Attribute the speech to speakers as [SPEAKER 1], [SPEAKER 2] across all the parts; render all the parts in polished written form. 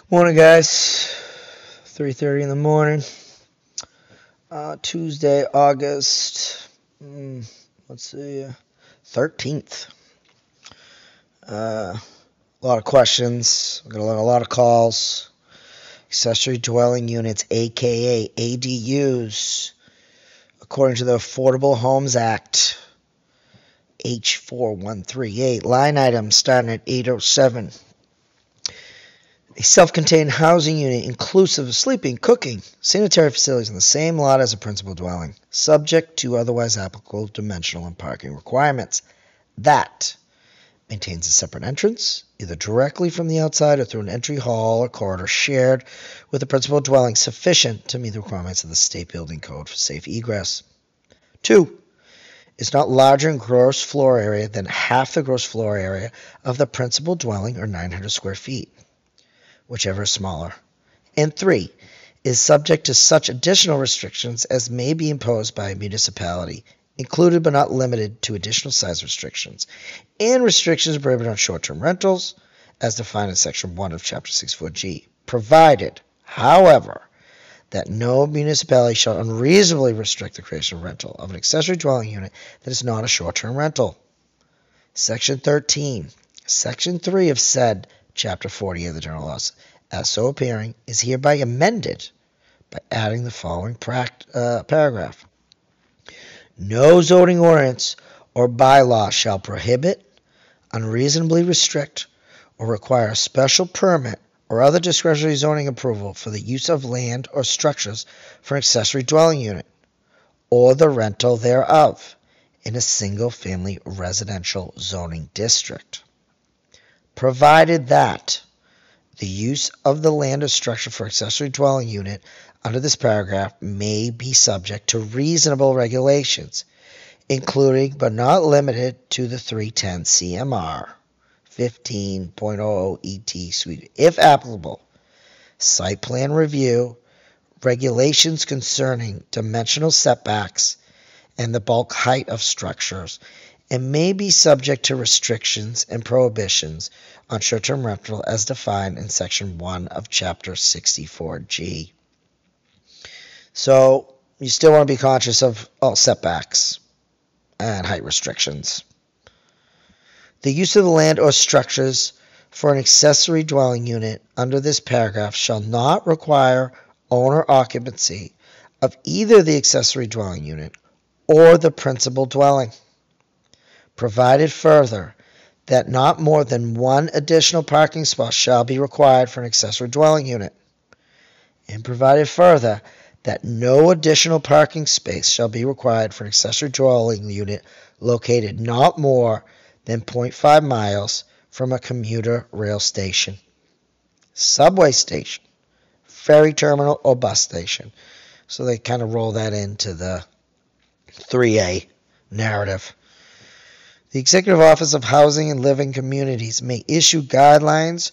[SPEAKER 1] Morning, guys. 3:30 in the morning. Tuesday, August. Let's see, 13th. A lot of questions. Got a lot of calls. Accessory dwelling units, aka ADUs, according to the Affordable Homes Act, H4138. Line item starting at 807. A self-contained housing unit inclusive of sleeping, cooking, sanitary facilities on the same lot as a principal dwelling, subject to otherwise applicable dimensional and parking requirements. That maintains a separate entrance, either directly from the outside or through an entry hall or corridor shared with the principal dwelling, sufficient to meet the requirements of the State Building Code for safe egress. 2. Is not larger in gross floor area than half the gross floor area of the principal dwelling, or 900 square feet. Whichever is smaller. And 3, is subject to such additional restrictions as may be imposed by a municipality, included but not limited to additional size restrictions, and restrictions prohibited on short-term rentals, as defined in Section 1 of Chapter 64G, provided, however, that no municipality shall unreasonably restrict the creation of rental of an accessory dwelling unit that is not a short-term rental. Section 13. Section 3 of said Chapter 40 of the General Laws, as so appearing, is hereby amended by adding the following paragraph. No zoning ordinance or bylaw shall prohibit, unreasonably restrict, or require a special permit or other discretionary zoning approval for the use of land or structures for an accessory dwelling unit, or the rental thereof, in a single-family residential zoning district, provided that the use of the land or structure for accessory dwelling unit under this paragraph may be subject to reasonable regulations, including but not limited to the 310 CMR 15.00 ET Suite, if applicable, site plan review, regulations concerning dimensional setbacks and the bulk height of structures, and may be subject to restrictions and prohibitions on short-term rental as defined in Section 1 of Chapter 64G. So you still want to be conscious of all setbacks and height restrictions. The use of the land or structures for an accessory dwelling unit under this paragraph shall not require owner occupancy of either the accessory dwelling unit or the principal dwelling, provided further that not more than one additional parking spot shall be required for an accessory dwelling unit, and provided further that no additional parking space shall be required for an accessory dwelling unit located not more than 0.5 miles from a commuter rail station, subway station, ferry terminal, or bus station. So they kind of roll that into the 3A narrative. The Executive Office of Housing and Living Communities may issue guidelines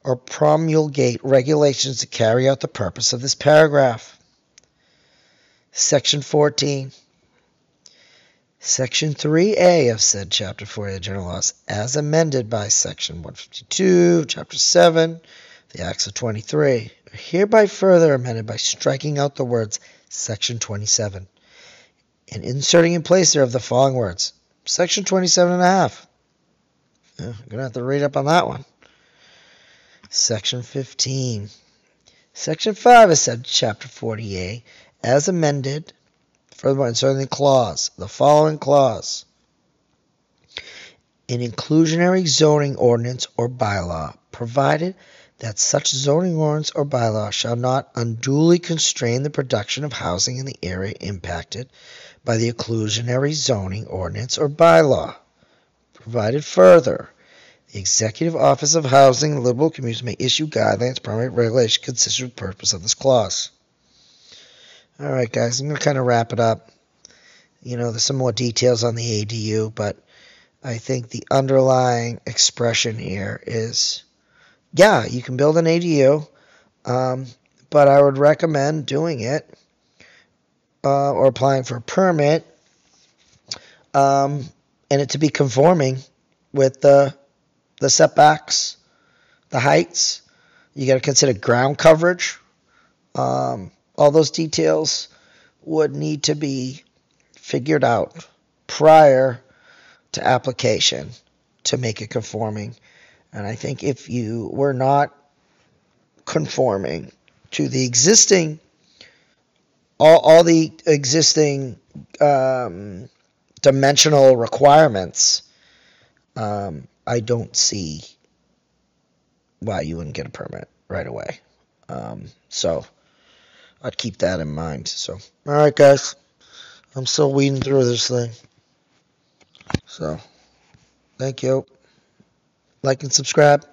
[SPEAKER 1] or promulgate regulations to carry out the purpose of this paragraph. Section 14. Section 3A of said Chapter 40 of the General Laws, as amended by Section 152, Chapter 7, the Acts of 23, are hereby further amended by striking out the words Section 27 and inserting in place thereof the following words. Section 27 and a half. I'm going to have to read up on that one. Section 15. Section 5 is said Chapter 40A, as amended, furthermore inserting the following clause. An inclusionary zoning ordinance or bylaw, provided that such zoning ordinance or bylaw shall not unduly constrain the production of housing in the area impacted by the inclusionary zoning ordinance or bylaw. Provided further, the Executive Office of Housing and Livable Communities may issue guidelines, promulgate regulations consistent with the purpose of this clause. All right, guys, I'm going to kind of wrap it up. There's some more details on the ADU, but I think the underlying expression here is, yeah, you can build an ADU, but I would recommend doing it or applying for a permit, and it to be conforming with the setbacks, the heights. You got to consider ground coverage. All those details would need to be figured out prior to application to make it conforming. And I think if you were not conforming to the existing, all the existing dimensional requirements, I don't see why you wouldn't get a permit right away. So I'd keep that in mind. So, all right, guys, I'm still weeding through this thing. So, thank you. Like and subscribe.